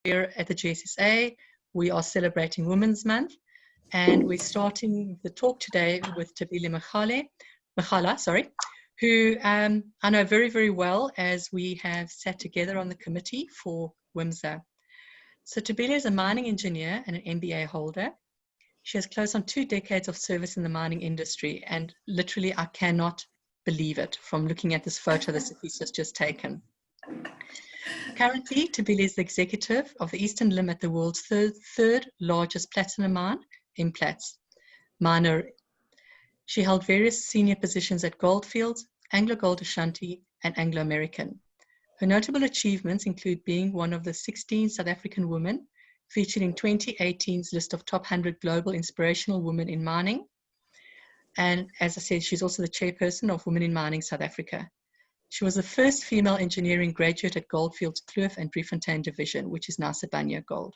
Here at the GSSA, we are celebrating Women's Month, and we're starting the talk today with Thabile Makgala, who I know very, very well, as we have sat together on the committee for WIMSA. So Thabile is a mining engineer and an MBA holder. She has close on 2 decades of service in the mining industry, and literally I cannot believe it from looking at this photo that Sophie's has just taken. Currently, Thabile is the executive of the Eastern Limb at the world's third largest platinum mine, Implats. She held various senior positions at Goldfields, AngloGold Ashanti, and Anglo American. Her notable achievements include being one of the 16 South African women featured in 2018's list of top 100 Global Inspirational Women in Mining. And as I said, she's also the chairperson of Women in Mining South Africa. She was the first female engineering graduate at Goldfields Kloof and Driefontein division, which is now Sibanye Gold.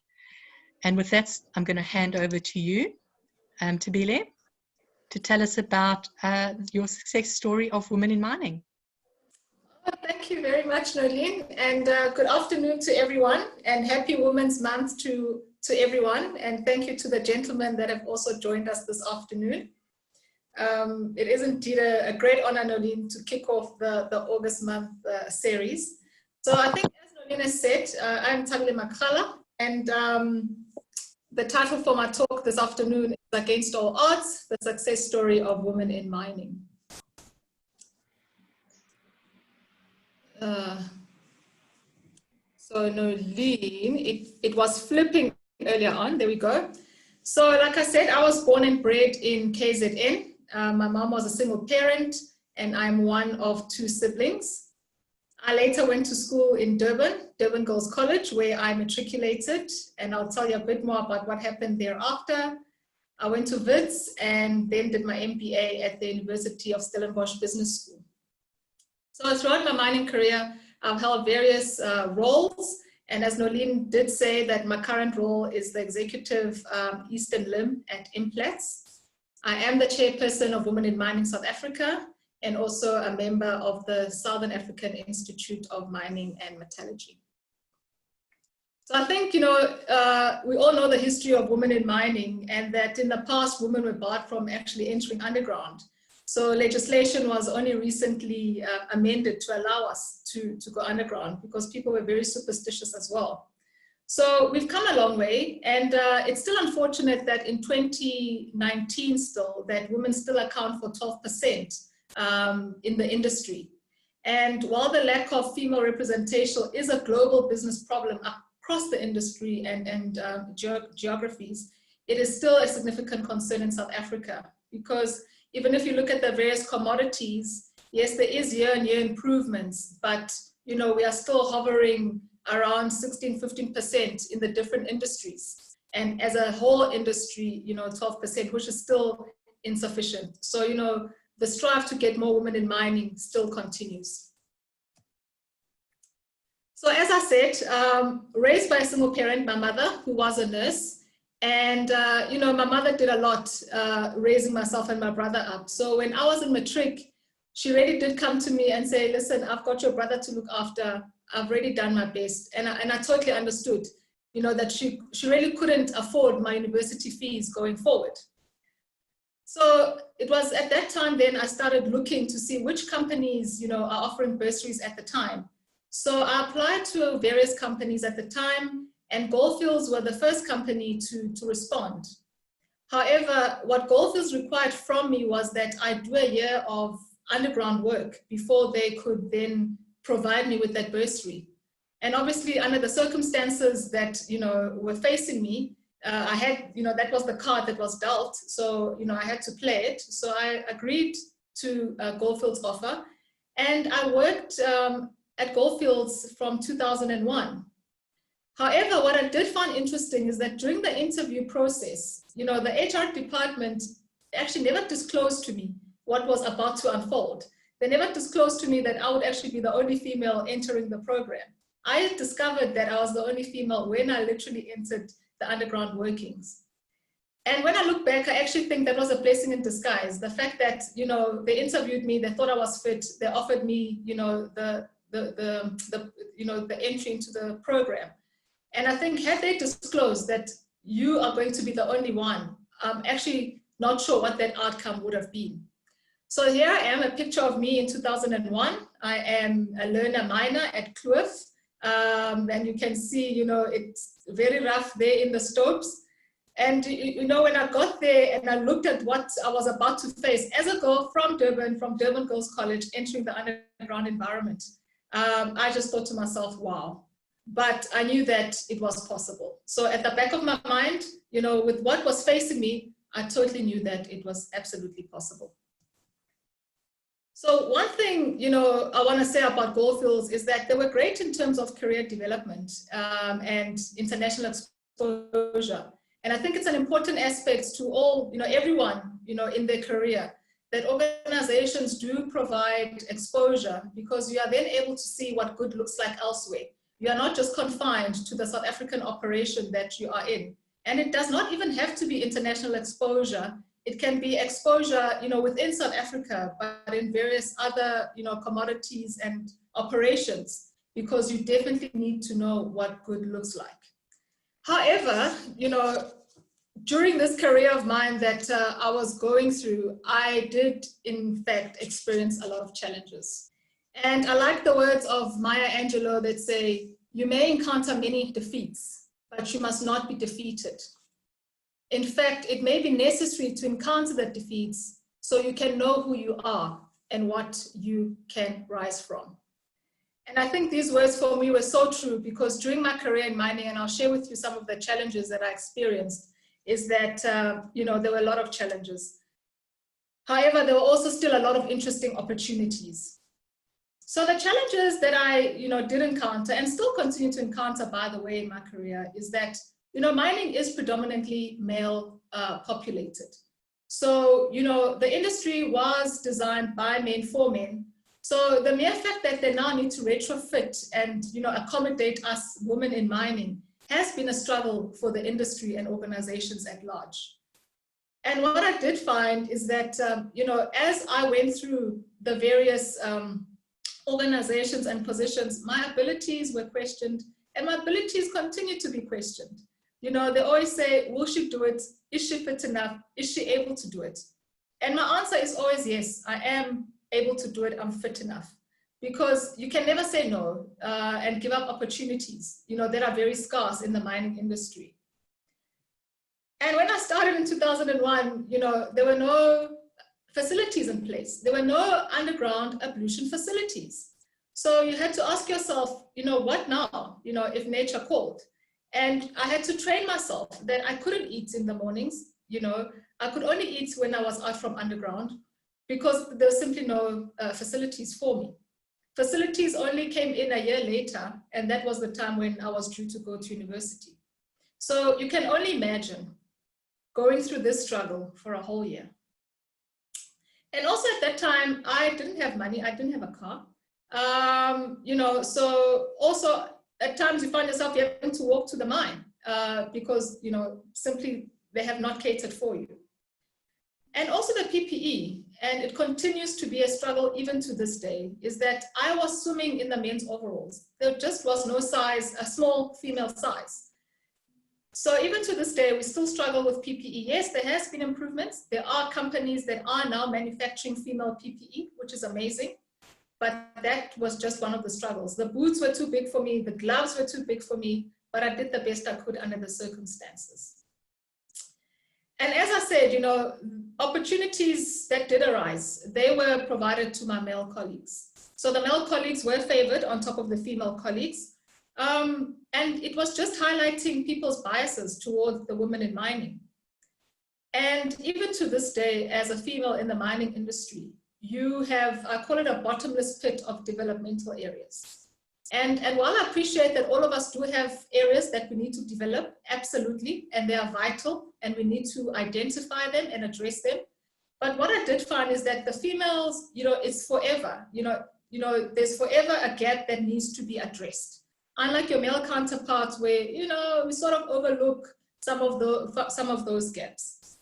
And with that, I'm going to hand over to you, Thabile, to tell us about your success story of Women in Mining. Thank you very much, Nolene, and good afternoon to everyone, and happy Women's Month to everyone, and thank you to the gentlemen that have also joined us this afternoon. It is indeed a great honor, Nolene, to kick off the August month series. So I think, as Nolene has said, I'm Thabile Makgala, and the title for my talk this afternoon is Against All Odds, the Success Story of Women in Mining. So Nolene, it was flipping earlier on, there we go. So like I said, I was born and bred in KZN. My mom was a single parent, and I'm one of 2 siblings. I later went to school in Durban Girls College, where I matriculated, and I'll tell you a bit more about what happened thereafter. I went to Wits and then did my MBA at the University of Stellenbosch Business School. So throughout my mining career, I've held various roles, and as Nolene did say, that my current role is the executive Eastern Limb at Implats. I am the chairperson of Women in Mining South Africa, and also a member of the Southern African Institute of Mining and Metallurgy. So I think, you know, we all know the history of women in mining, and that in the past, women were barred from actually entering underground. So legislation was only recently amended to allow us to go underground, because people were very superstitious as well. So we've come a long way, and it's still unfortunate that in 2019 still, that women still account for 12% in the industry. And while the lack of female representation is a global business problem across the industry and geographies, it is still a significant concern in South Africa, because even if you look at the various commodities, yes, there is year-on-year improvements, but you know, we are still hovering around 16–15% in the different industries. And as a whole industry, you know, 12%, which is still insufficient. So, you know, the strive to get more women in mining still continues. So as I said, raised by a single parent, my mother, who was a nurse, and, you know, my mother did a lot raising myself and my brother up. So when I was in matric, she really did come to me and say, listen, I've got your brother to look after. I've already done my best. And I totally understood, you know, that she really couldn't afford my university fees going forward. So it was at that time then I started looking to see which companies, you know, are offering bursaries at the time. So I applied to various companies at the time, and Goldfields were the first company to respond. However, what Goldfields required from me was that I do a year of underground work before they could then provide me with that bursary. And obviously, under the circumstances that, you know, were facing me, I had, you know, that was the card that was dealt. So, you know, I had to play it. So I agreed to Goldfields' offer, and I worked at Goldfields from 2001. However, what I did find interesting is that during the interview process, you know, the HR department actually never disclosed to me what was about to unfold. They never disclosed to me that I would actually be the only female entering the program. I discovered that I was the only female when I literally entered the underground workings. And when I look back, I actually think that was a blessing in disguise. The fact that, you know, they interviewed me, they thought I was fit, they offered me, you know, the entry into the program. And I think had they disclosed that you are going to be the only one, I'm actually not sure what that outcome would have been. So here I am, a picture of me in 2001. I am a learner miner at Kloof. And you can see, you know, it's very rough there in the stopes. And, you know, when I got there and I looked at what I was about to face as a girl from Durban Girls College, entering the underground environment, I just thought to myself, wow. But I knew that it was possible. So at the back of my mind, you know, with what was facing me, I totally knew that it was absolutely possible. So one thing, you know, I want to say about Goldfields is that they were great in terms of career development and international exposure. And I think it's an important aspect to all, you know, everyone, you know, in their career, that organizations do provide exposure, because you are then able to see what good looks like elsewhere. You are not just confined to the South African operation that you are in. And it does not even have to be international exposure. It can be exposure, you know, within South Africa, but in various other, you know, commodities and operations, because you definitely need to know what good looks like. However, you know, during this career of mine that I was going through, I did, in fact, experience a lot of challenges. And I like the words of Maya Angelou that say, you may encounter many defeats, but you must not be defeated. In fact, it may be necessary to encounter the defeats so you can know who you are and what you can rise from. And I think these words for me were so true, because during my career in mining, and I'll share with you some of the challenges that I experienced, is that, you know, there were a lot of challenges. However, there were also still a lot of interesting opportunities. So the challenges that I, you know, did encounter, and still continue to encounter, by the way, in my career, is that, you know, mining is predominantly male populated. So, you know, the industry was designed by men for men. So the mere fact that they now need to retrofit and, you know, accommodate us women in mining has been a struggle for the industry and organizations at large. And what I did find is that, you know, as I went through the various organizations and positions, my abilities were questioned, and my abilities continue to be questioned. You know, they always say, will she do it? Is she fit enough? Is she able to do it? And my answer is always yes, I am able to do it, I'm fit enough. Because you can never say no and give up opportunities, you know, that are very scarce in the mining industry. And when I started in 2001, you know, there were no facilities in place. There were no underground ablution facilities. So you had to ask yourself, you know, what now, you know, if nature called? And I had to train myself that I couldn't eat in the mornings, you know, I could only eat when I was out from underground, because there were simply no facilities for me. Facilities only came in a year later, and that was the time when I was due to go to university. So you can only imagine going through this struggle for a whole year. And also at that time, I didn't have money, I didn't have a car. You know, so also at times you find yourself having to walk to the mine because, you know, simply they have not catered for you. And also the PPE, and it continues to be a struggle even to this day, is that I was swimming in the men's overalls. There just was no size, a small female size. So even to this day, we still struggle with PPE. Yes, there has been improvements. There are companies that are now manufacturing female PPE, which is amazing. But that was just one of the struggles. The boots were too big for me. The gloves were too big for me, but I did the best I could under the circumstances. And as I said, you know, opportunities that did arise, they were provided to my male colleagues. So the male colleagues were favored on top of the female colleagues. And it was just highlighting people's biases towards the women in mining. And even to this day, as a female in the mining industry, you have, I call it a bottomless pit of developmental areas. And while I appreciate that all of us do have areas that we need to develop, absolutely, and they are vital, and we need to identify them and address them. But what I did find is that the females, you know, it's forever, you know, there's forever a gap that needs to be addressed. Unlike your male counterparts where, you know, we sort of overlook some of those gaps.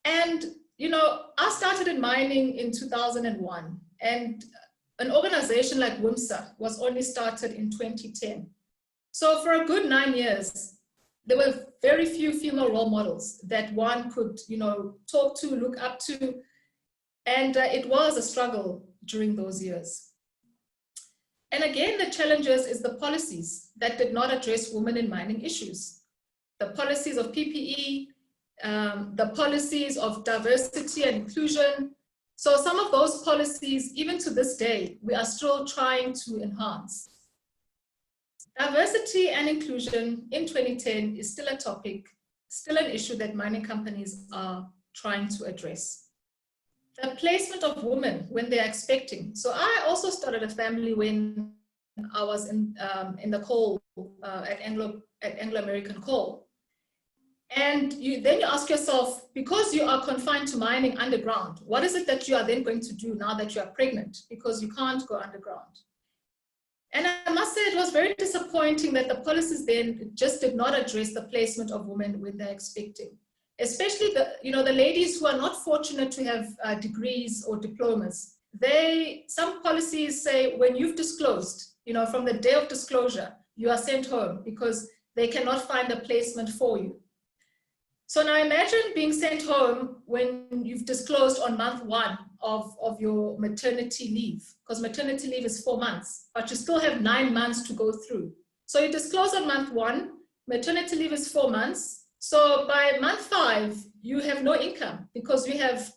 And, you know, I started in mining in 2001, and an organization like WIMSA was only started in 2010. So for a good 9 years, there were very few female role models that one could, talk to, look up to. And it was a struggle during those years. And again, the challenges is the policies that did not address women in mining issues. The policies of PPE, the policies of diversity and inclusion. So some of those policies, even to this day, we are still trying to enhance. Diversity and inclusion in 2010 is still a topic, still an issue that mining companies are trying to address. The placement of women when they're expecting. So I also started a family when I was in the coal at Anglo-American Coal. And then you ask yourself, because you are confined to mining underground, what is it that you are then going to do now that you are pregnant? Because you can't go underground. And I must say it was very disappointing that the policies then just did not address the placement of women when they're expecting. Especially the ladies who are not fortunate to have degrees or diplomas. Some policies say when you've disclosed, from the day of disclosure, you are sent home because they cannot find a placement for you. So now imagine being sent home when you've disclosed on month 1 of your maternity leave, because maternity leave is 4 months, but you still have 9 months to go through. So you disclose on month 1, maternity leave is 4 months. So by month 5, you have no income because you have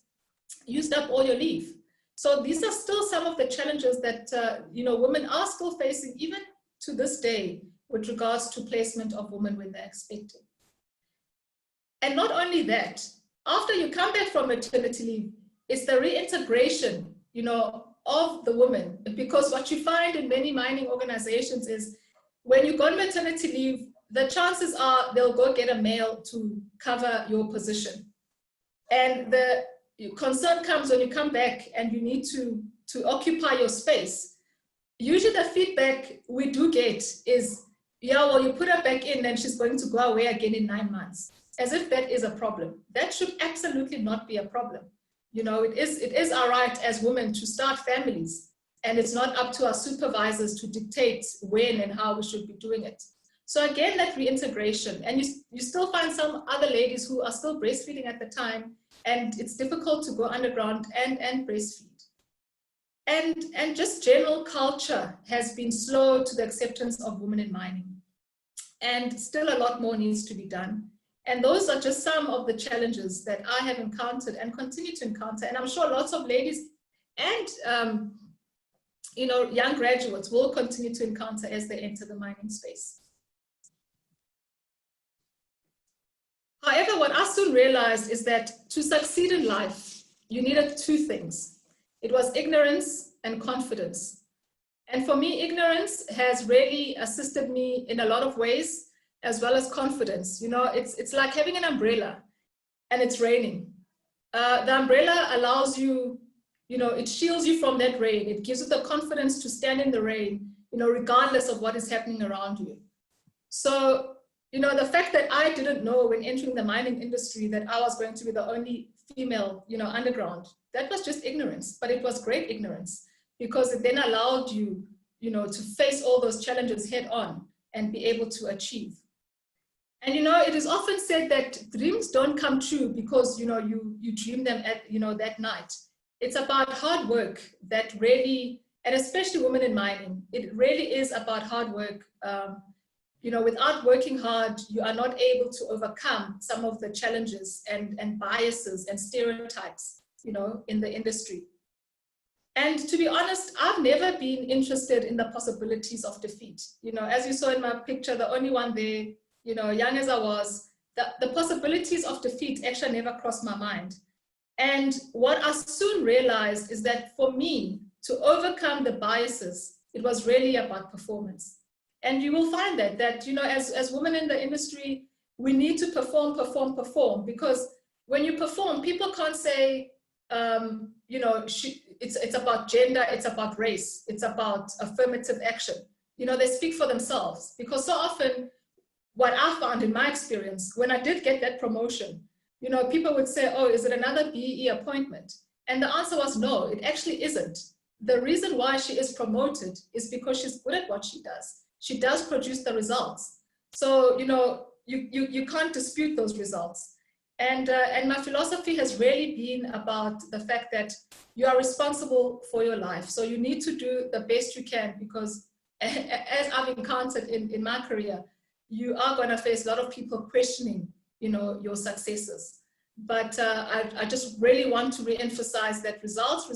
used up all your leave. So these are still some of the challenges that women are still facing even to this day with regards to placement of women when they're expecting. And not only that, after you come back from maternity leave, it's the reintegration, of the woman. Because what you find in many mining organizations is when you go on maternity leave, the chances are they'll go get a male to cover your position. And the concern comes when you come back and you need to occupy your space. Usually the feedback we do get is, yeah, well, you put her back in and she's going to go away again in 9 months. As if that is a problem. That should absolutely not be a problem. It is our right as women to start families, and it's not up to our supervisors to dictate when and how we should be doing it. So again, that reintegration, and you still find some other ladies who are still breastfeeding at the time, and it's difficult to go underground and breastfeed. And just general culture has been slow to the acceptance of women in mining. And still a lot more needs to be done. And those are just some of the challenges that I have encountered and continue to encounter. And I'm sure lots of ladies and young graduates will continue to encounter as they enter the mining space. However, what I soon realized is that to succeed in life, you needed 2 things. It was ignorance and confidence. And for me, ignorance has really assisted me in a lot of ways, as well as confidence. It's like having an umbrella and it's raining. The umbrella allows you, it shields you from that rain. It gives you the confidence to stand in the rain, regardless of what is happening around you. So, the fact that I didn't know when entering the mining industry that I was going to be the only female, underground, that was just ignorance, but it was great ignorance because it then allowed you, to face all those challenges head on and be able to achieve. And it is often said that dreams don't come true because you dream them at that night. It's about hard work that really, and especially women in mining, it really is about hard work. Without working hard, you are not able to overcome some of the challenges and biases and stereotypes, in the industry. And to be honest, I've never been interested in the possibilities of defeat. As you saw in my picture, the only one there, young as I was, the possibilities of defeat actually never crossed my mind. And what I soon realized is that for me, to overcome the biases, it was really about performance. And you will find that as women in the industry, we need to perform, because when you perform, people can't say, it's about gender, it's about race, it's about affirmative action. They speak for themselves, because so often, what I found in my experience, when I did get that promotion, people would say, oh, is it another BEE appointment? And the answer was no, it actually isn't. The reason why she is promoted is because she's good at what she does. she does produce the results. So, you know, you can't dispute those results. And my philosophy has really been about the fact that you are responsible for your life. So you need to do the best you can, because as I've encountered in my career, you are going to face a lot of people questioning, you know, your successes. But I just really want to re-emphasize that results.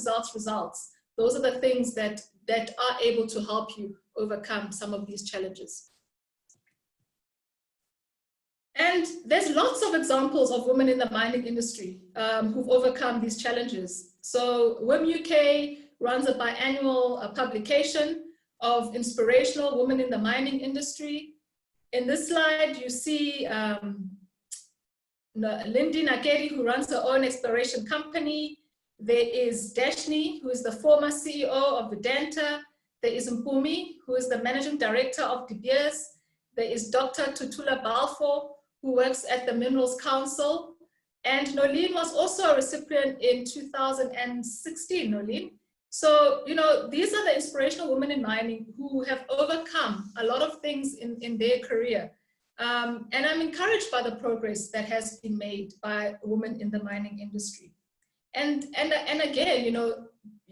Those are the things that are able to help you overcome some of these challenges. And there's lots of examples of women in the mining industry who've overcome these challenges. So WiM UK runs a biannual publication of inspirational women in the mining industry. In this slide, you see Lindy Nakedi, who runs her own exploration company. There is Dashni, who is the former CEO of Vedanta. There is Mpumi, who is the managing director of De Beers. There is Dr. Tutula Balfour, who works at the Minerals Council. And Nolene was also a recipient in 2016, Nolene. So, you know, these are the inspirational women in mining who have overcome a lot of things in their career. And I'm encouraged by the progress that has been made by women in the mining industry. And again, you know,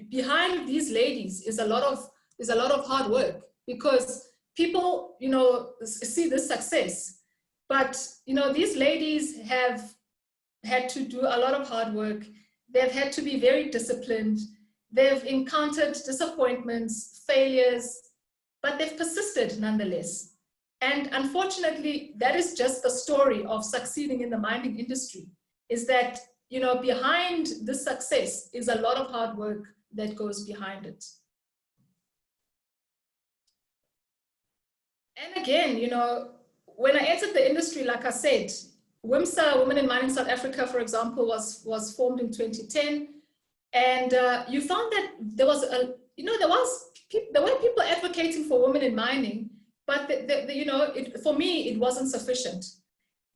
behind these ladies is a lot of hard work, because people, you know, see this success, but, you know, these ladies have had to do a lot of hard work. They've had to be very disciplined. They've encountered disappointments, failures, but they've persisted nonetheless. And unfortunately, that is just the story of succeeding in the mining industry, is that, you know, behind this success is a lot of hard work that goes behind it. And again, you know, when I entered the industry, like I said, WIMSA, Women in Mining South Africa, for example, was formed in 2010. And you found that there was there were people advocating for women in mining, but you know, for me, it wasn't sufficient.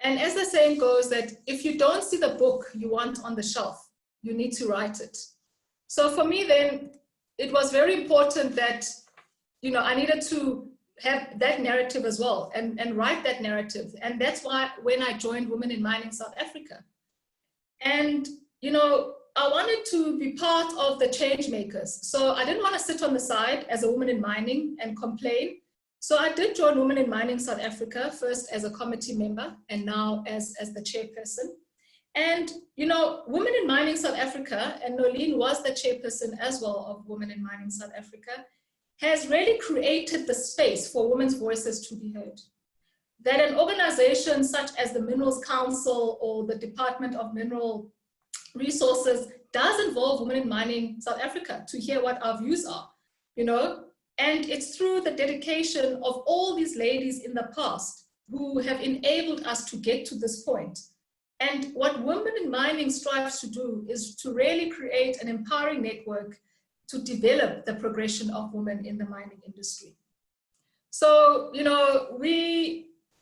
And as the saying goes, that if you don't see the book you want on the shelf, you need to write it. So for me then, it was very important that, you know, I needed to have that narrative as well, and write that narrative. And that's why when I joined Women in Mining South Africa, and, you know, I wanted to be part of the change makers. So I didn't want to sit on the side as a woman in mining and complain. So I did join Women in Mining South Africa, first as a committee member and now as the chairperson. And, you know, Women in Mining South Africa, and Nolene was the chairperson as well of Women in Mining South Africa, has really created the space for women's voices to be heard. That an organization such as the Minerals Council or the Department of Mineral Resources does involve Women in Mining South Africa to hear what our views are, you know, and it's through the dedication of all these ladies in the past who have enabled us to get to this point. And what Women in Mining strives to do is to really create an empowering network to develop the progression of women in the mining industry. So, you know,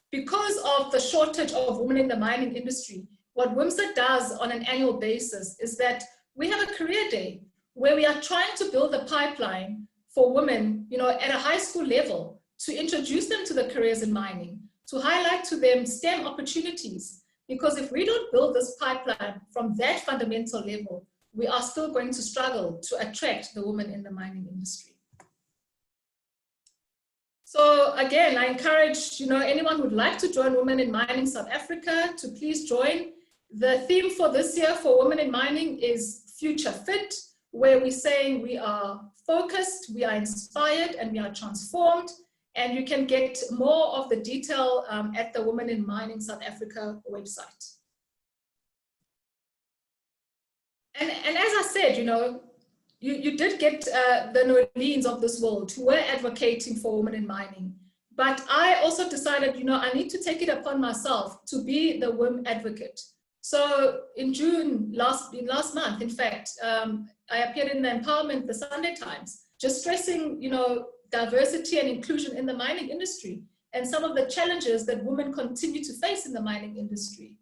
because of the shortage of women in the mining industry, what WIMSA does on an annual basis is that we have a career day where we are trying to build a pipeline for women, you know, at a high school level, to introduce them to the careers in mining, to highlight to them STEM opportunities. Because if we don't build this pipeline from that fundamental level, we are still going to struggle to attract the women in the mining industry. So again, I encourage, you know, anyone who'd like to join Women in Mining South Africa to please join. The theme for this year for Women in Mining is Future Fit, where we're saying we are focused, we are inspired, and we are transformed. And you can get more of the detail at the Women in Mining South Africa website. And as I said, you know, you did get the Nolenes of this world who were advocating for women in mining. But I also decided, you know, I need to take it upon myself to be the WIM advocate. So in June, last month, in fact, I appeared in the Empowerment, the Sunday Times, just stressing, you know, diversity and inclusion in the mining industry and some of the challenges that women continue to face in the mining industry.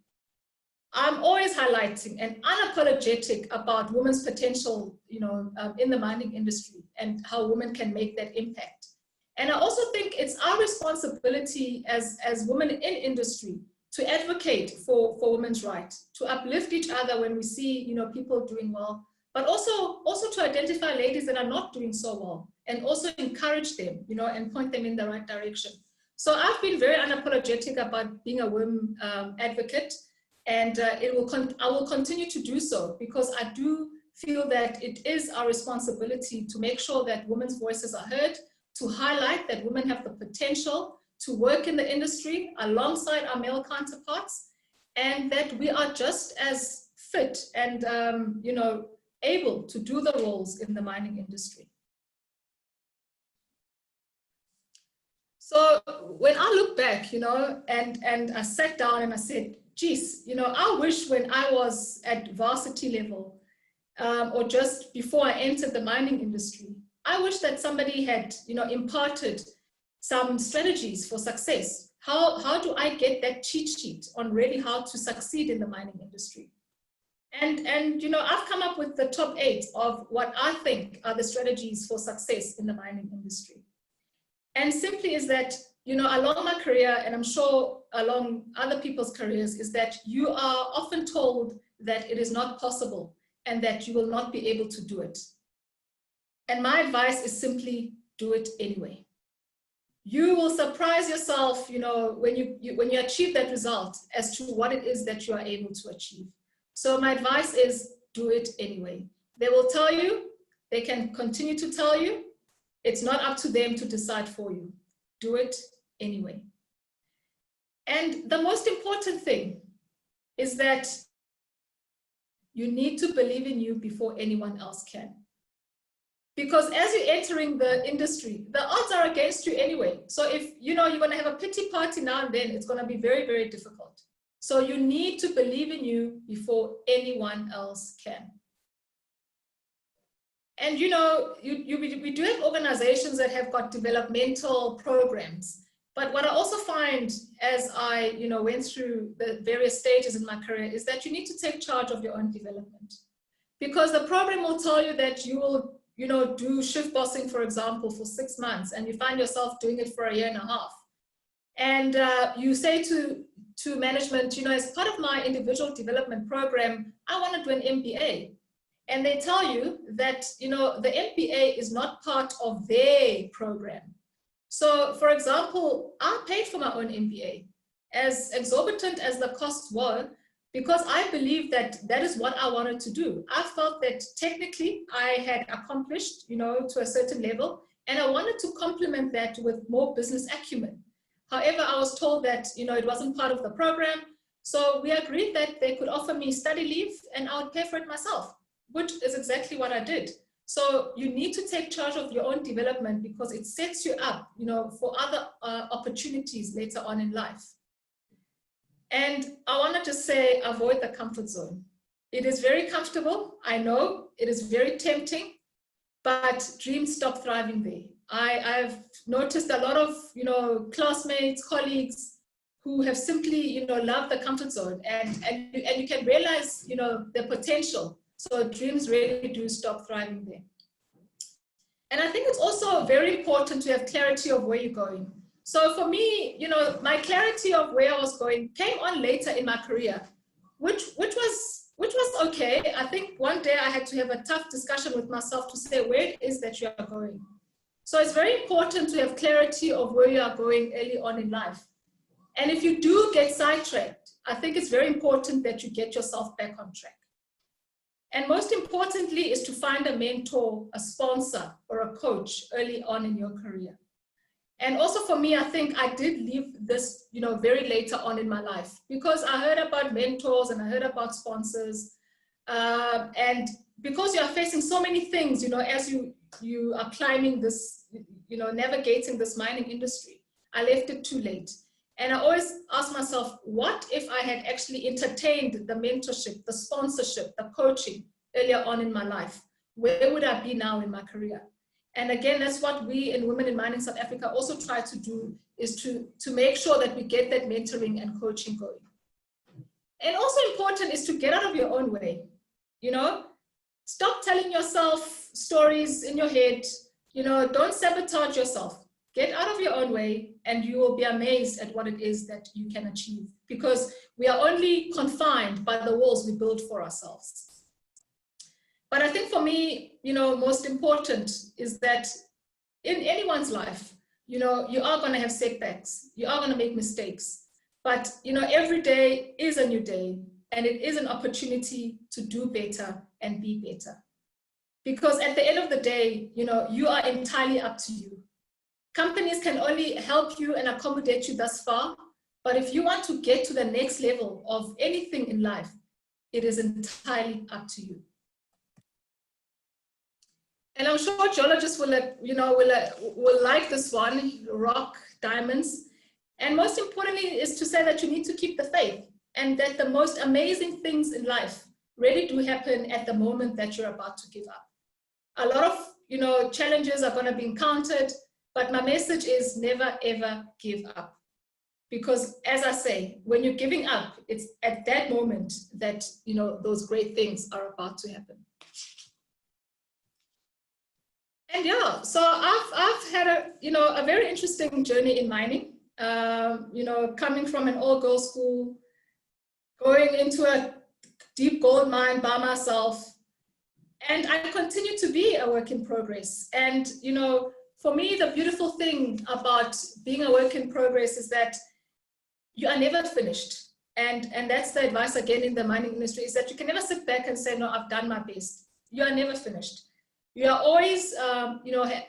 I'm always highlighting and unapologetic about women's potential, you know, in the mining industry and how women can make that impact. And I also think it's our responsibility as women in industry to advocate for women's rights, to uplift each other when we see, people doing well, but also to identify ladies that are not doing so well and also encourage them, and point them in the right direction. So I've been very unapologetic about being a WiM advocate, and I will continue to do so, because I do feel that it is our responsibility to make sure that women's voices are heard, to highlight that women have the potential to work in the industry alongside our male counterparts, and that we are just as fit and able to do the roles in the mining industry. So when I look back, and I sat down and I said, geez, I wish when I was at varsity level, or just before I entered the mining industry, I wish that somebody had, imparted some strategies for success. How do I get that cheat sheet on really how to succeed in the mining industry? And I've come up with the top 8 of what I think are the strategies for success in the mining industry. And simply is that, along my career, and I'm sure along other people's careers, is that you are often told that it is not possible and that you will not be able to do it. And my advice is simply do it anyway. You will surprise yourself, when you achieve that result as to what it is that you are able to achieve. So my advice is do it anyway. They will tell you, they can continue to tell you, it's not up to them to decide for you. Do it anyway. And the most important thing is that you need to believe in you before anyone else can. Because as you're entering the industry, the odds are against you anyway. So if you're going to have a pity party now and then, it's going to be very, very difficult. So you need to believe in you before anyone else can. And we do have organizations that have got developmental programs. But what I also find as I went through the various stages in my career is that you need to take charge of your own development. Because the program will tell you that you will do shift bossing, for example, for 6 months, and you find yourself doing it for a year and a half. And you say to management, as part of my individual development program, I want to do an MBA. And they tell you that, the MBA is not part of their program. So, for example, I paid for my own MBA. As exorbitant as the costs were, because I believe that that is what I wanted to do. I felt that technically I had accomplished, to a certain level, and I wanted to complement that with more business acumen. However, I was told that, it wasn't part of the program. So we agreed that they could offer me study leave and I would pay for it myself, which is exactly what I did. So you need to take charge of your own development because it sets you up, for other opportunities later on in life. And I want to just say, avoid the comfort zone. It is very comfortable. I know it is very tempting, but dreams stop thriving there. I've noticed a lot of, classmates, colleagues who have simply, loved the comfort zone and you can realize, their potential. So dreams really do stop thriving there. And I think it's also very important to have clarity of where you're going. So for me, my clarity of where I was going came on later in my career, which was okay. I think one day I had to have a tough discussion with myself to say where it is that you are going. So it's very important to have clarity of where you are going early on in life. And if you do get sidetracked, I think it's very important that you get yourself back on track. And most importantly is to find a mentor, a sponsor, or a coach early on in your career. And also for me, I think I did leave this, very later on in my life because I heard about mentors and I heard about sponsors. And because you are facing so many things, as you are climbing this, navigating this mining industry, I left it too late. And I always ask myself, what if I had actually entertained the mentorship, the sponsorship, the coaching earlier on in my life? Where would I be now in my career? And again, that's what we in Women in Mining South Africa also try to do, is to make sure that we get that mentoring and coaching going. And also important is to get out of your own way. Stop telling yourself stories in your head. Don't sabotage yourself. Get out of your own way, and you will be amazed at what it is that you can achieve, because we are only confined by the walls we build for ourselves. But I think for me, most important is that in anyone's life, you are going to have setbacks, you are going to make mistakes, but every day is a new day, and it is an opportunity to do better and be better. Because at the end of the day, you are entirely up to you. Companies can only help you and accommodate you thus far, but if you want to get to the next level of anything in life, it is entirely up to you. And I'm sure geologists will like this one, rock, diamonds. And most importantly is to say that you need to keep the faith, and that the most amazing things in life really do happen at the moment that you're about to give up. A lot of, challenges are going to be encountered, but my message is never, ever give up. Because as I say, when you're giving up, it's at that moment that, those great things are about to happen. And yeah, so I've had a very interesting journey in mining, coming from an all-girls school, going into a deep gold mine by myself. And I continue to be a work in progress. And, for me, the beautiful thing about being a work in progress is that you are never finished. And that's the advice again in the mining industry, is that you can never sit back and say, no, I've done my best. You are never finished. You are always,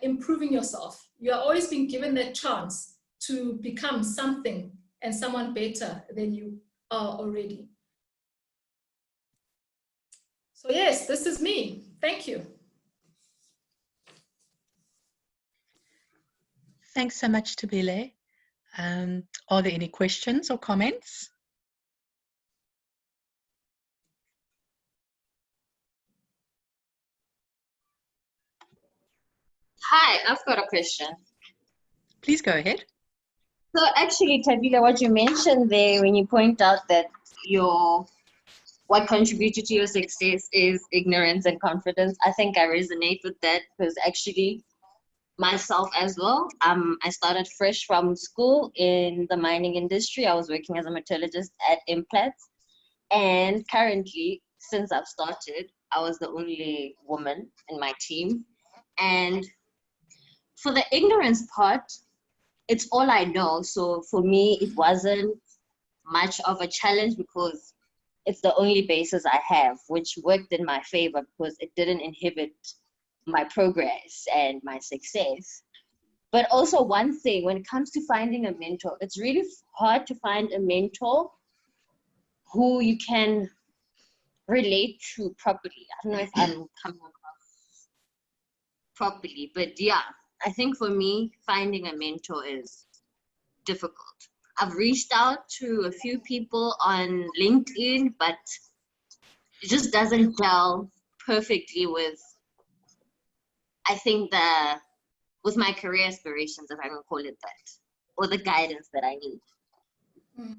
improving yourself. You are always being given that chance to become something and someone better than you are already. So yes, this is me. Thank you. Thanks so much, Thabile. Are there any questions or comments? Hi, I've got a question. Please go ahead. So actually, Thabile, what you mentioned there when you point out that what contributed to your success is ignorance and confidence, I think I resonate with that, because actually myself as well, I started fresh from school in the mining industry. I was working as a metallurgist at Implats, and currently, since I've started, I was the only woman in my team. And for the ignorance part, it's all I know. So for me, it wasn't much of a challenge, because it's the only basis I have, which worked in my favor because it didn't inhibit my progress and my success. But also one thing, when it comes to finding a mentor, it's really hard to find a mentor who you can relate to properly. I don't know if I'm coming across properly, but yeah, I think for me, finding a mentor is difficult. I've reached out to a few people on LinkedIn, but it just doesn't gel perfectly with, I think, with my career aspirations, if I can call it that, or the guidance that I need.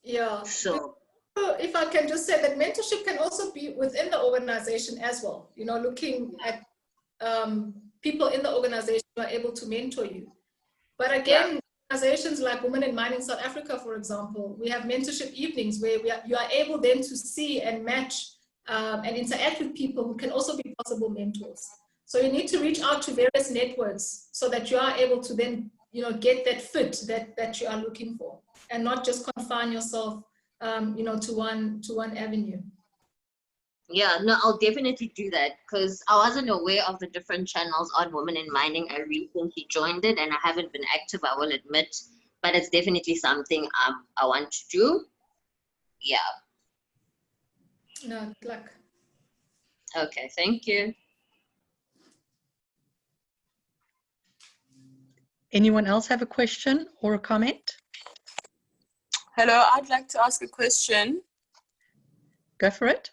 Yeah. So if I can just say that mentorship can also be within the organization as well, looking at people in the organization who are able to mentor you. But again, organizations like Women in Mining South Africa, for example, we have mentorship evenings where you are able then to see and match and interact with people who can also be possible mentors. So you need to reach out to various networks so that you are able to then, get that fit that you are looking for, and not just confine yourself, to one avenue. yeah, no, I'll definitely do that, because I wasn't aware of the different channels on Women in Mining. I recently joined it and I haven't been active, I will admit, but it's definitely something I want to do. Yeah. No, good luck. Okay, thank you. Anyone else have a question or a comment? Hello, I'd like to ask a question. Go for it.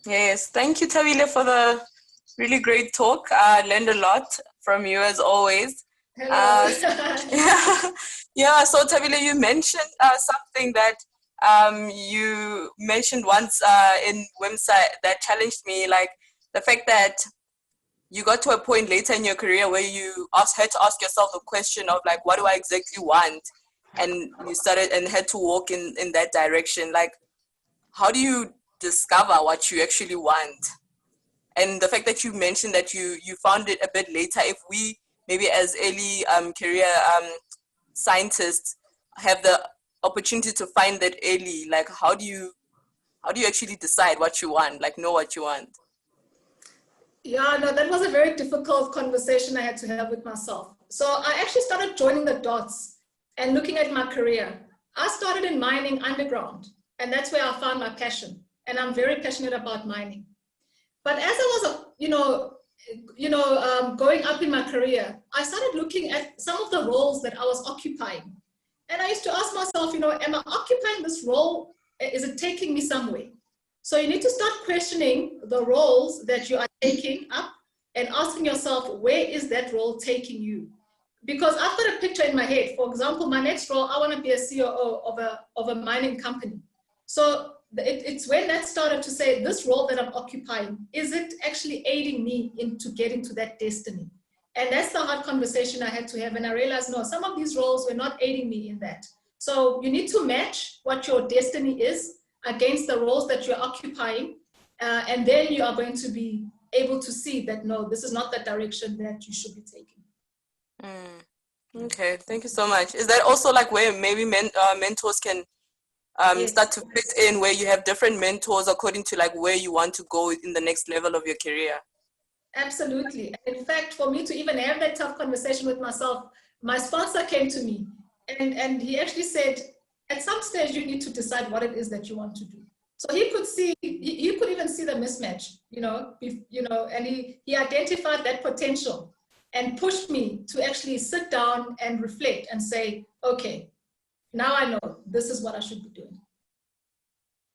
Yes, thank you, Thabile, for the really great talk. I learned a lot from you as always. Hello. Yeah, so Thabile, you mentioned something that you mentioned once in WiM that challenged me, like the fact that you got to a point later in your career where you had to ask yourself the question of like, what do I exactly want? And you started and had to walk in that direction. Like, how do you discover what you actually want? And the fact that you mentioned that you found it a bit later, if we maybe as early career scientists have the opportunity to find that early, like how do you actually decide what you want, like know what you want? Yeah, no, that was a very difficult conversation I had to have with myself. So I actually started joining the dots and looking at my career. I started in mining underground, and that's where I found my passion. And I'm very passionate about mining. But as I was, going up in my career, I started looking at some of the roles that I was occupying. And I used to ask myself, am I occupying this role? Is it taking me somewhere? So you need to start questioning the roles that you are taking up and asking yourself, where is that role taking you? Because I've got a picture in my head. For example, my next role, I want to be a COO of a mining company. So it's when that started to say, this role that I'm occupying, is it actually aiding me into getting to that destiny? And that's the hard conversation I had to have. And I realized, no, some of these roles were not aiding me in that. So you need to match what your destiny is against the roles that you're occupying. And then you are going to be able to see that, no, this is not the direction that you should be taking. Okay, thank you so much. Is that also like where maybe mentors can Yes. start to fit in, where you have different mentors according to like where you want to go in the next level of your career? Absolutely. In fact, for me to even have that tough conversation with myself, my sponsor came to me and he actually said, at some stage you need to decide what it is that you want to do. So he could see, he could even see the mismatch, and he identified that potential and pushed me to actually sit down and reflect and say, okay, now I know this is what I should be doing.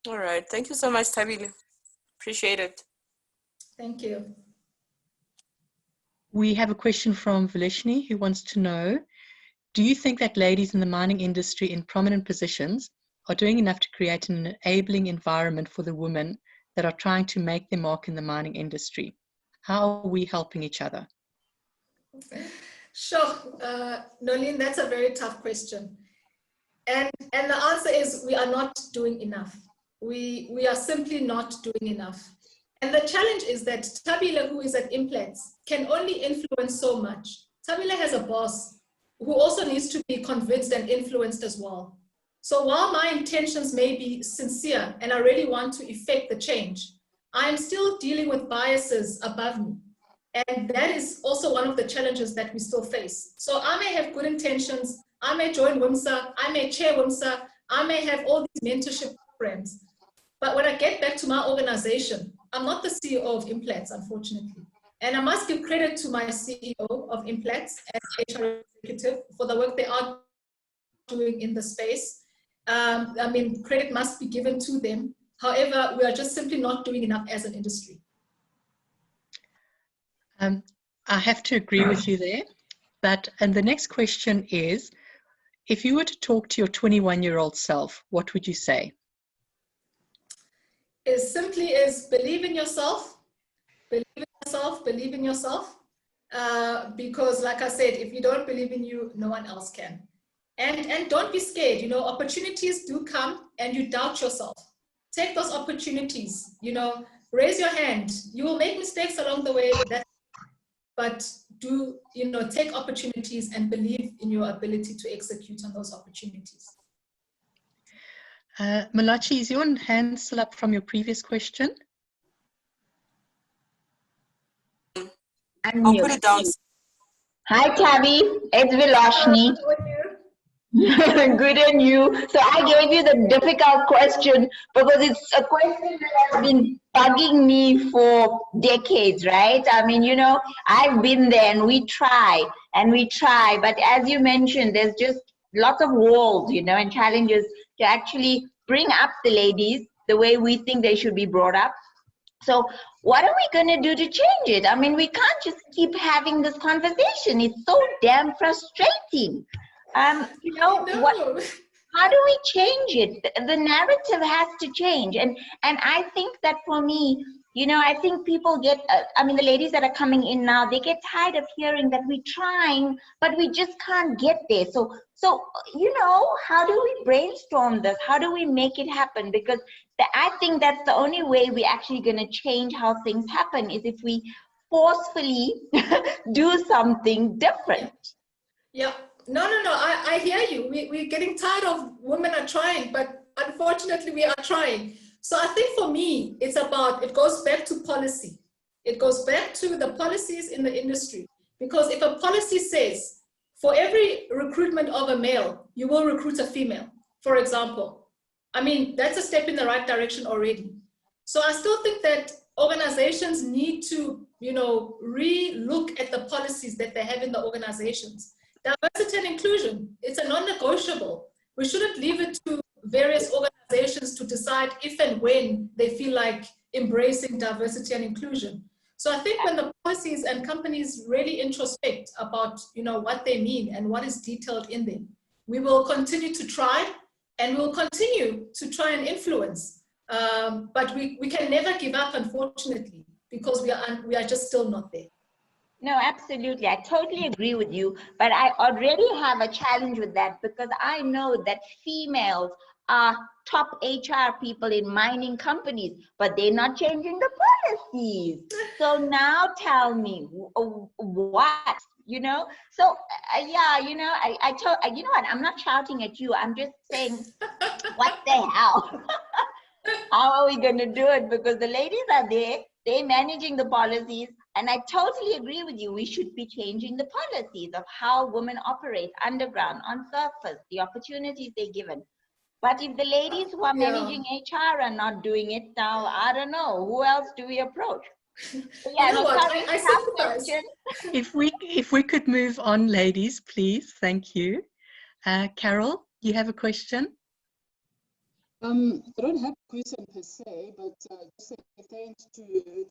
All right. Thank you so much, Thabile. Appreciate it. Thank you. We have a question from Valishni who wants to know, do you think that ladies in the mining industry in prominent positions are doing enough to create an enabling environment for the women that are trying to make their mark in the mining industry? How are we helping each other? Sure, Nolene, that's a very tough question. And the answer is we are not doing enough. We are simply not doing enough. And the challenge is that Thabile, who is at Implats, can only influence so much. Thabile has a boss who also needs to be convinced and influenced as well. So while my intentions may be sincere and I really want to effect the change, I'm still dealing with biases above me. And that is also one of the challenges that we still face. So I may have good intentions, I may join WIMSA, I may chair WIMSA, I may have all these mentorship programs. But when I get back to my organization, I'm not the CEO of Implats, unfortunately. And I must give credit to my CEO of Implats and HR executive for the work they are doing in the space. Credit must be given to them. However, we are just simply not doing enough as an industry. I have to agree with you there. And the next question is, if you were to talk to your 21-year-old self, what would you say? It simply is believe in yourself, believe in yourself, believe in yourself. Because like I said, if you don't believe in you, no one else can. And don't be scared, opportunities do come and you doubt yourself. Take those opportunities, raise your hand. You will make mistakes along the way, but do, take opportunities and believe in your ability to execute on those opportunities. Malachi, is your hand still up from your previous question? I'll put it down. Hi, Tabby. It's Vilashni. Good and you. So I gave you the difficult question because it's a question that has been bugging me for decades, right? I mean, I've been there and we try, but as you mentioned, there's just lots of walls, and challenges to actually bring up the ladies the way we think they should be brought up. So what are we going to do to change it? I mean, we can't just keep having this conversation. It's so damn frustrating. No. how do we change it? The narrative has to change. And I think that for me, you know, I think people get, I mean, the ladies that are coming in now, they get tired of hearing that we're trying, but we just can't get there. So, you know, how do we brainstorm this? How do we make it happen? Because I think that's the only way we're actually going to change how things happen is if we forcefully do something different. Yeah. No, I hear you. We're getting tired of women are trying, but unfortunately we are trying. So I think for me, it's about, it goes back to policy. It goes back to the policies in the industry. Because if a policy says, for every recruitment of a male, you will recruit a female, for example, I mean, that's a step in the right direction already. So I still think that organizations need to, you know, re-look at the policies that they have in the organizations. Diversity and inclusion, it's a non-negotiable. We shouldn't leave it to various organizations to decide if and when they feel like embracing diversity and inclusion. So I think when the policies and companies really introspect about, you know, what they mean and what is detailed in them, we will continue to try and we'll continue to try and influence. But we can never give up, unfortunately, because we are just still not there. No, absolutely. I totally agree with you. But I already have a challenge with that because I know that females are top HR people in mining companies, but they're not changing the policies. So now tell me what, you know? So yeah, you know, you know what? I'm not shouting at you. I'm just saying, what the hell? How are we going to do it? Because the ladies are there, they're managing the policies. And I totally agree with you. We should be changing the policies of how women operate underground, on surface, the opportunities they're given. But if the ladies who are managing HR are not doing it now, I don't know. Who else do we approach? Yeah, you know what? I if we could move on, ladies, please. Thank you. Carol, you have a question? I don't have a question per se, but just say thanks to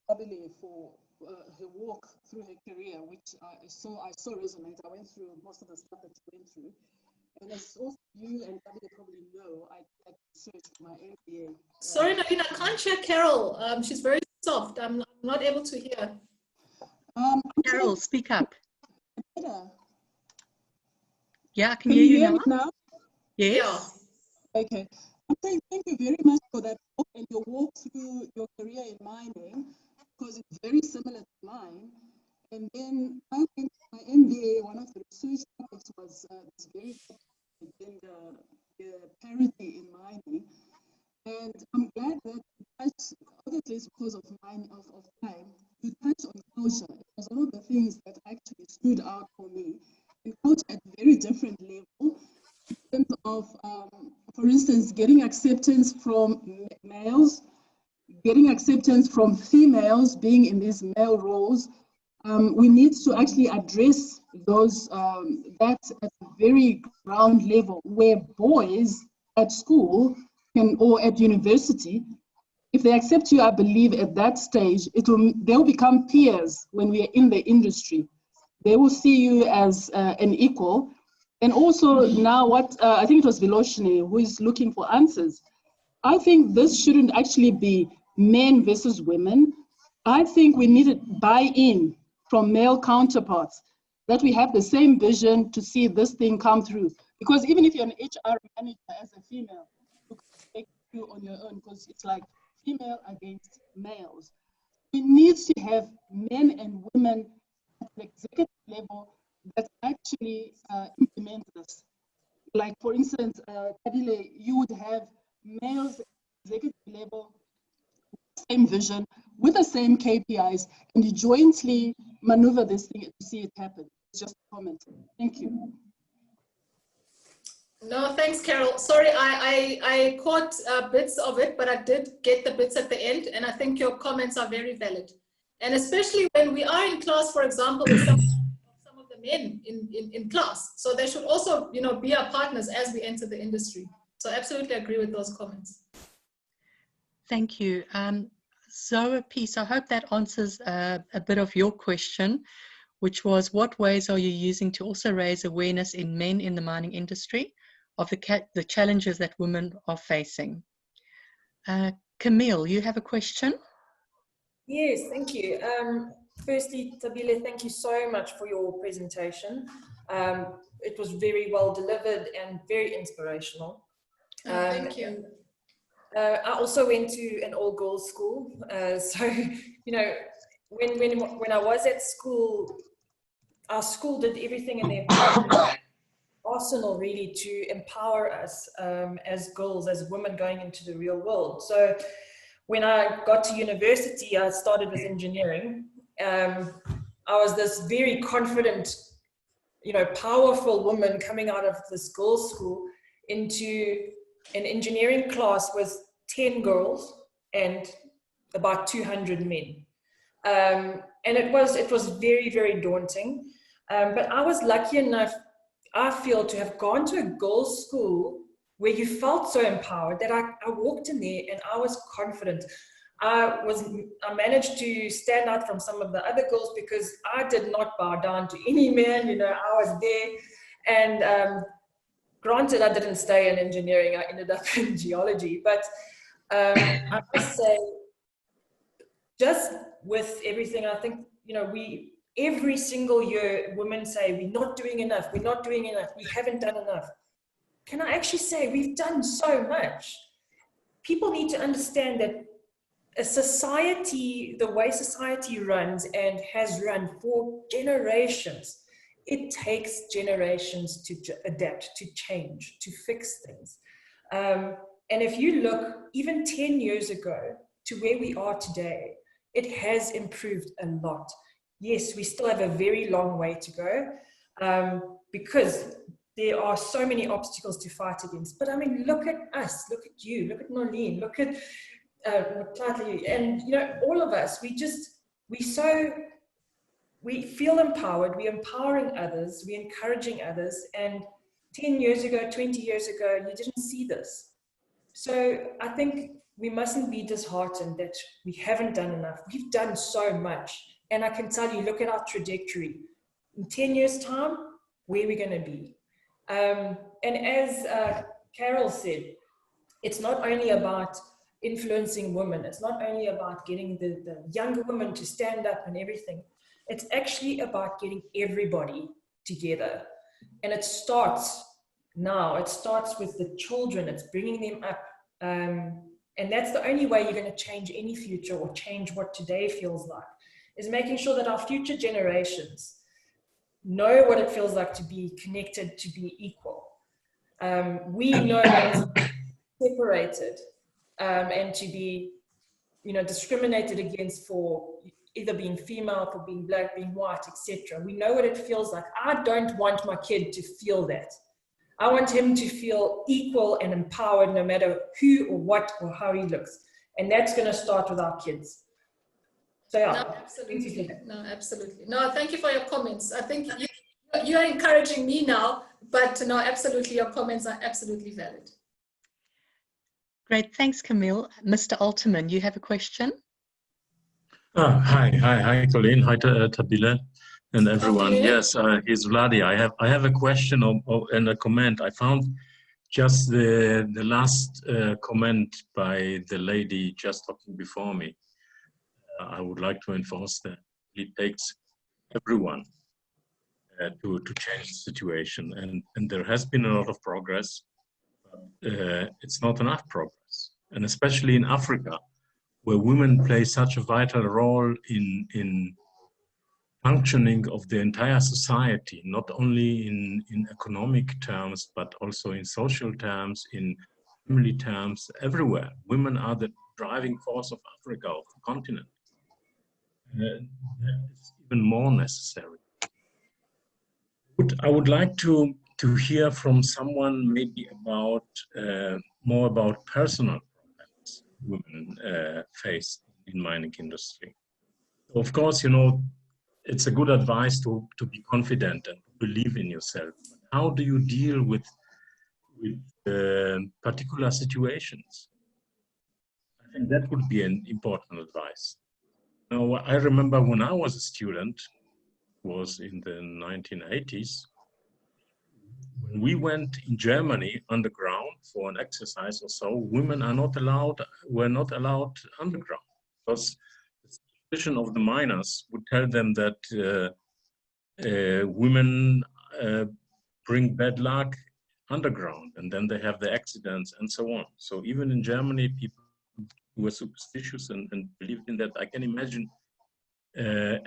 Thabile for her walk through her career, which I saw resonate. I went through most of the stuff that you went through. And as also you and Thabile probably know, I researched my MBA. Sorry, Naveen, I can't hear Carol. She's very soft. I'm not able to hear. Carol, speak up. Better. Yeah, I can hear you now. Now? Yes. Yeah. Okay. I'm saying thank you very much for that book and your walk through your career in mining, because it's very similar to mine. And then I went to my MBA, one of the research topics was this very gender parity in mining. And I'm glad that you touched, obviously because of time, you touched on culture. It was one of the things that actually stood out for me. And culture at a very different level. In terms of, for instance, getting acceptance from males, getting acceptance from females being in these male roles. We need to actually address those, that at a very ground level, where boys at school or at university, if they accept you, I believe at that stage, they'll become peers when we are in the industry. They will see you as an equal. And also now I think it was Viloshini who is looking for answers. I think this shouldn't actually be men versus women. I think we need buy-in from male counterparts, that we have the same vision to see this thing come through. Because even if you're an HR manager as a female, you can take you on your own because it's like female against males. We need to have men and women at the executive level that actually implement this. Like, for instance, Thabile, you would have males at the executive level, same vision, with the same KPIs, and you jointly maneuver this thing to see it happen. It's just a comment. Thank you. No, thanks, Carol. Sorry, I caught bits of it, but I did get the bits at the end, and I think your comments are very valid. And especially when we are in class, for example, with some of the men in class. So they should also, you know, be our partners as we enter the industry. So absolutely agree with those comments. Thank you. Zoe Peace, I hope that answers a bit of your question, which was what ways are you using to also raise awareness in men in the mining industry? of the challenges that women are facing. Camille, you have a question? Yes, thank you. Firstly, Thabile, thank you so much for your presentation. It was very well delivered and very inspirational. Thank you. I also went to an all-girls school, so you know, when I was at school, our school did everything in their arsenal really to empower us as girls, as women going into the real world. So when I got to university, I started with engineering. I was this very confident, you know, powerful woman coming out of this girls' school into an engineering class with 10 girls and about 200 men. And it was very, very daunting. But I was lucky enough, I feel, to have gone to a girls' school where you felt so empowered that I walked in there and I was confident. I managed to stand out from some of the other girls because I did not bow down to any man. You know, I was there. And granted, I didn't stay in engineering. I ended up in geology. But I must say, just with everything, I think, you know, every single year, women say, we're not doing enough, we haven't done enough. Can I actually say we've done so much? People need to understand that a society, the way society runs and has run for generations, it takes generations to adapt, to change, to fix things. And if you look even 10 years ago to where we are today, it has improved a lot. Yes, we still have a very long way to go because there are so many obstacles to fight against. But I mean, look at us, look at you, look at Nolene, look at and you know, all of us, we feel empowered, we're empowering others, we're encouraging others. And 10 years ago, 20 years ago, you didn't see this. So I think we mustn't be disheartened that we haven't done enough. We've done so much. And I can tell you, look at our trajectory. In 10 years' time, where are we going to be? And as Carol said, it's not only about influencing women. It's not only about getting the younger women to stand up and everything. It's actually about getting everybody together. And it starts now. It starts with the children. It's bringing them up. And that's the only way you're going to change any future or change what today feels like, is making sure that our future generations know what it feels like to be connected, to be equal. We know that it's separated and to be, you know, discriminated against for either being female, for being black, being white, etc. We know what it feels like. I don't want my kid to feel that. I want him to feel equal and empowered no matter who or what or how he looks. And that's going to start with our kids. So yeah. No, absolutely. No, absolutely. No, thank you for your comments. I think you are encouraging me now, but no, absolutely, your comments are absolutely valid. Great, thanks, Camille. Mr. Alterman, you have a question? Hi, Colleen. Hi, Thabile, and everyone. Okay. Yes, here's Vladi. I have a question and a comment. I found just the last comment by the lady just talking before me. I would like to enforce that it takes everyone to change the situation, and there has been a lot of progress, but it's not enough progress, and especially in Africa, where women play such a vital role in functioning of the entire society, not only in economic terms, but also in social terms, in family terms, everywhere. Women are the driving force of Africa, of the continent. That is even more necessary. I would like to hear from someone maybe about more about personal problems women face in mining industry. So of course, you know, it's a good advice to be confident and to believe in yourself. But how do you deal with particular situations? I think that would be an important advice. Now, I remember when I was a student, was in the 1980s, when we went in Germany underground for an exercise or so, women are not allowed, were not allowed underground, because the suspicion of the miners would tell them that women bring bad luck underground, and then they have the accidents and so on. So even in Germany, people were superstitious and believed in that. I can imagine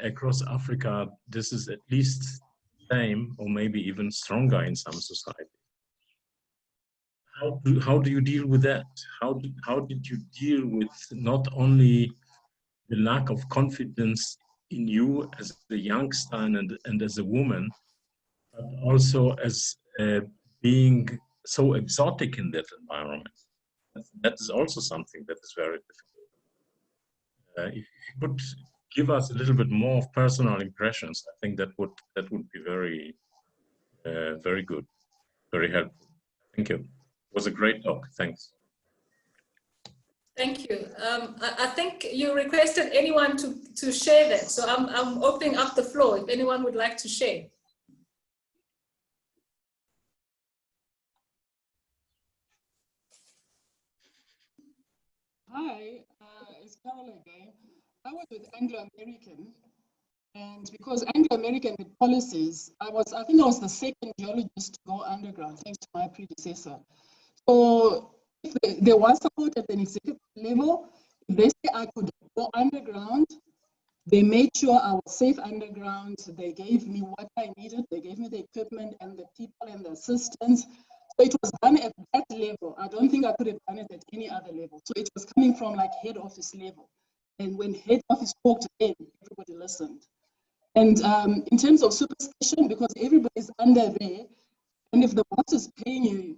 across Africa, this is at least the same, or maybe even stronger in some societies. How do you deal with that? How did you deal with not only the lack of confidence in you as a youngster and as a woman, but also as being so exotic in that environment? That is also something that is very difficult. If you could give us a little bit more of personal impressions, I think that would be very, very good, very helpful. Thank you. It was a great talk. Thanks. Thank you. I think you requested anyone to share that, so I'm opening up the floor if anyone would like to share. Hi, it's Carol again. I was with Anglo-American, and because Anglo-American had policies, I think I was the second geologist to go underground, thanks to my predecessor. So if there was support at an executive level, if they say I could go underground, they made sure I was safe underground. They gave me what I needed. They gave me the equipment and the people and the assistance. So it was done at that level. I don't think I could have done it at any other level. So it was coming from like head office level. And when head office talked in, everybody listened. And in terms of superstition, because everybody's under there, and if the boss is paying you,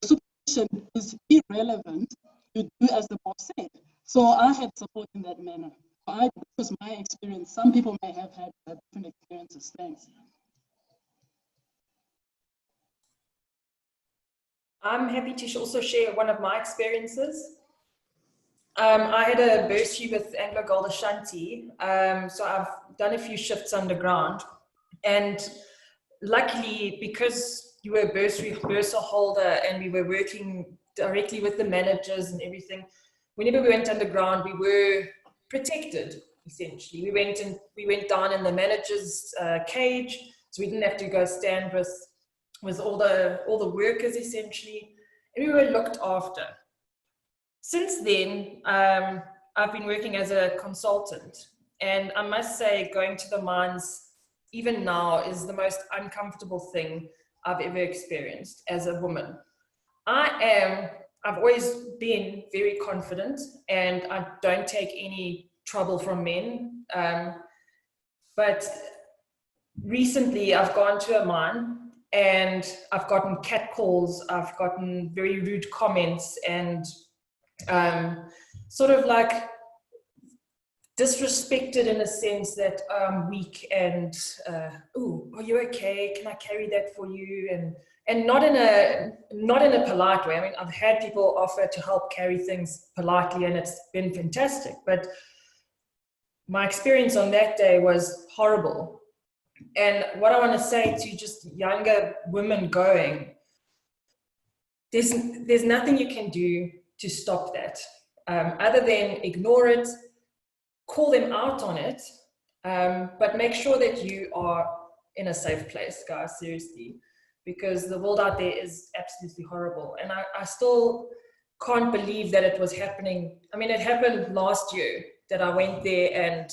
superstition is irrelevant. You do as the boss said. So I had support in that manner. That was my experience. Some people may have had different experiences. Thanks. I'm happy to also share one of my experiences. I had a bursary with AngloGold Ashanti, so I've done a few shifts underground, and luckily, because you were a bursar holder and we were working directly with the managers and everything, whenever we went underground, we were protected, essentially. We went down in the manager's cage, so we didn't have to go stand with all the workers, essentially, and we were looked after. Since then, I've been working as a consultant, and I must say going to the mines, even now, is the most uncomfortable thing I've ever experienced as a woman. I've always been very confident, and I don't take any trouble from men, but recently I've gone to a mine and I've gotten catcalls, I've gotten very rude comments, and sort of like disrespected in a sense that I'm weak and, oh, are you okay? Can I carry that for you? And not in a polite way. I mean, I've had people offer to help carry things politely, and it's been fantastic. But my experience on that day was horrible. And what I want to say to just younger women going, there's nothing you can do to stop that, other than ignore it, call them out on it, but make sure that you are in a safe place, guys, seriously, because the world out there is absolutely horrible. And I still can't believe that it was happening. I mean, it happened last year that I went there and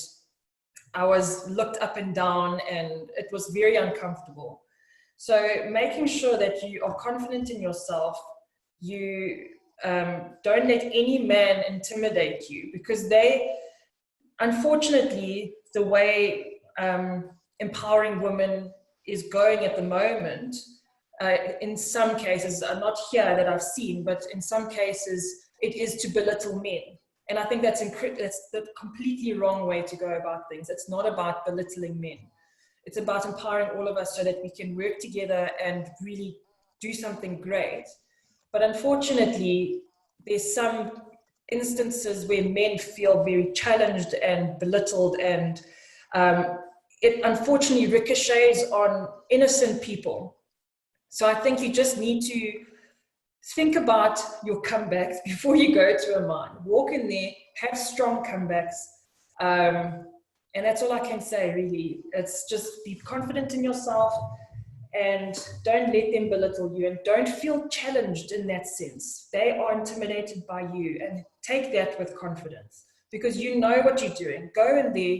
I was looked up and down, and it was very uncomfortable. So making sure that you are confident in yourself, you don't let any man intimidate you, because they, unfortunately, the way empowering women is going at the moment, in some cases, not here that I've seen, but in some cases, it is to belittle men. And I think that's the completely wrong way to go about things. It's not about belittling men. It's about empowering all of us so that we can work together and really do something great. But unfortunately, there's some instances where men feel very challenged and belittled, and it unfortunately ricochets on innocent people. So I think you just need to think about your comebacks before you go to a mine. Walk in there, have strong comebacks. And that's all I can say, really. It's just be confident in yourself and don't let them belittle you, and don't feel challenged in that sense. They are intimidated by you, and take that with confidence, because you know what you're doing. Go in there,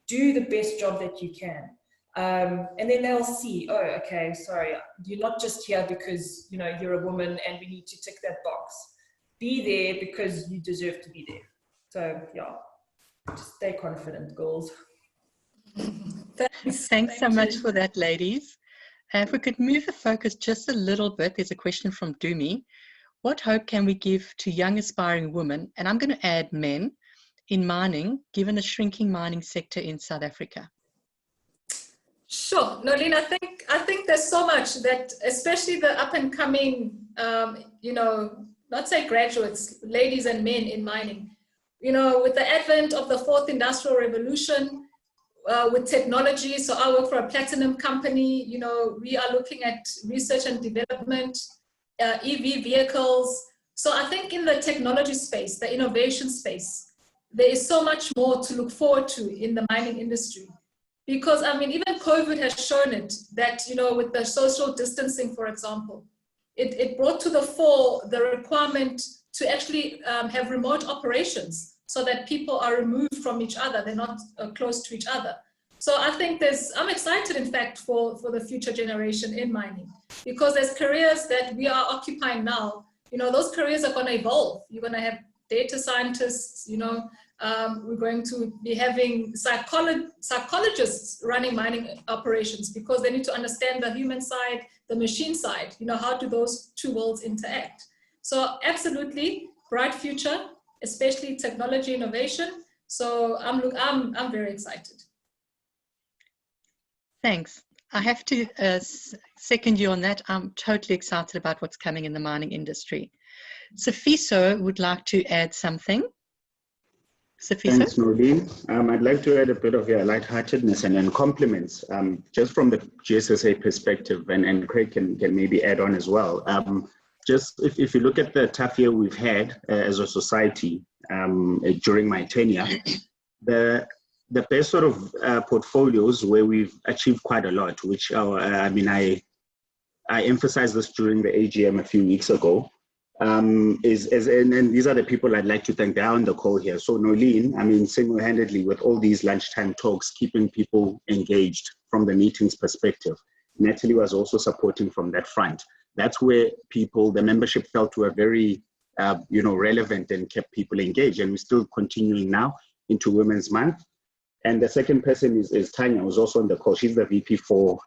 do the best job that you can. And then they'll see, oh, okay, sorry, you're not just here because, you know, you're a woman and we need to tick that box. Be there because you deserve to be there. So yeah, just stay confident, girls. Thanks so much for that, ladies. If we could move the focus just a little bit, there's a question from Dumi. What hope can we give to young aspiring women, and I'm going to add men, in mining, given the shrinking mining sector in South Africa? Sure, Nolene, I think there's so much that, especially the up and coming, you know, not say graduates, ladies and men in mining, you know, with the advent of the fourth industrial revolution, with technology. So I work for a platinum company. You know, we are looking at research and development, EV vehicles. So I think in the technology space, the innovation space, there is so much more to look forward to in the mining industry. Because, I mean, even COVID has shown it that, you know, with the social distancing, for example, it brought to the fore the requirement to actually have remote operations so that people are removed from each other. They're not close to each other. So I think I'm excited, in fact, for the future generation in mining, because there's careers that we are occupying now. You know, those careers are going to evolve. You're going to have data scientists, you know, we're going to be having psychologists running mining operations, because they need to understand the human side, the machine side, you know, how do those two worlds interact? So absolutely bright future, especially technology innovation. So I'm very excited. Thanks. I have to second you on that. I'm totally excited about what's coming in the mining industry. Sifiso would like to add something. Sifiso? Thanks, Nordine. I'd like to add a bit of lightheartedness and then compliments, just from the GSSA perspective, and Craig can maybe add on as well. Just if you look at the tough year we've had as a society during my tenure, the best sort of portfolios where we've achieved quite a lot, which I mean, I emphasized this during the AGM a few weeks ago, and these are the people I'd like to thank. They're on the call here. So Nolene, I mean, single-handedly with all these lunchtime talks, keeping people engaged from the meetings perspective. Natalie was also supporting from that front. That's where the membership felt were very, you know, relevant and kept people engaged. And we're still continuing now into Women's Month. And the second person is Tanya, who's also on the call. She's the VP for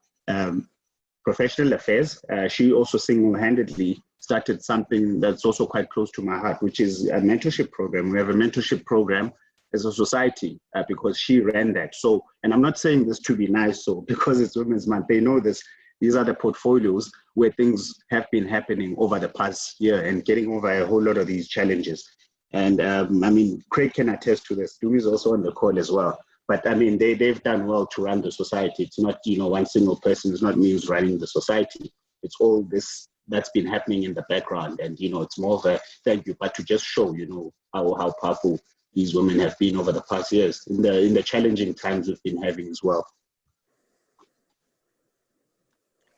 Professional Affairs. She also single-handedly started something that's also quite close to my heart, which is a mentorship program. We have a mentorship program as a society because she ran that. So, and I'm not saying this to be nice, so because it's Women's Month, they know this. These are the portfolios where things have been happening over the past year and getting over a whole lot of these challenges. And I mean, Craig can attest to this. Dumi is also on the call as well. But I mean, they've done well to run the society. It's not, you know, one single person. It's not me who's running the society. It's all this that's been happening in the background. And, you know, it's more of a thank you, but to just show, you know, how powerful these women have been over the past years in the challenging times we've been having as well.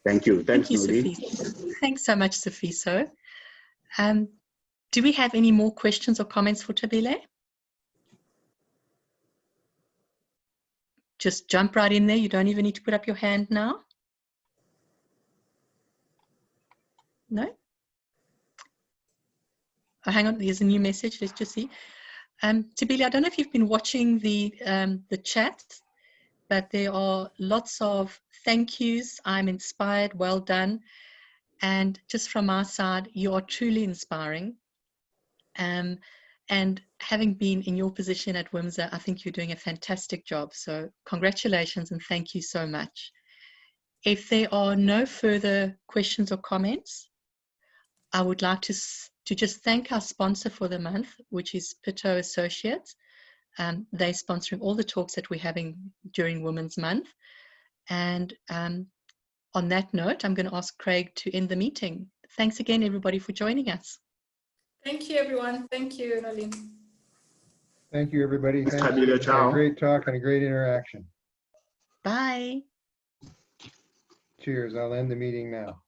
Thank you. Thanks, Nuri. Thanks so much, Sifiso. Do we have any more questions or comments for Thabile? Just jump right in there. You don't even need to put up your hand now. No? Oh, hang on, there's a new message. Let's just see. Thabile, I don't know if you've been watching the chat, but there are lots of thank yous. I'm inspired, well done. And just from our side, you are truly inspiring. And having been in your position at WIMSA, I think you're doing a fantastic job. So congratulations and thank you so much. If there are no further questions or comments, I would like to just thank our sponsor for the month, which is Pitto Associates. They're sponsoring all the talks that we're having during Women's Month. And on that note, I'm going to ask Craig to end the meeting. Thanks again, everybody, for joining us. Thank you, everyone. Thank you, Nolene. Thank you, everybody. Thanks, Thanks. Thabile. Ciao. A great talk and a great interaction. Bye. Cheers. I'll end the meeting now.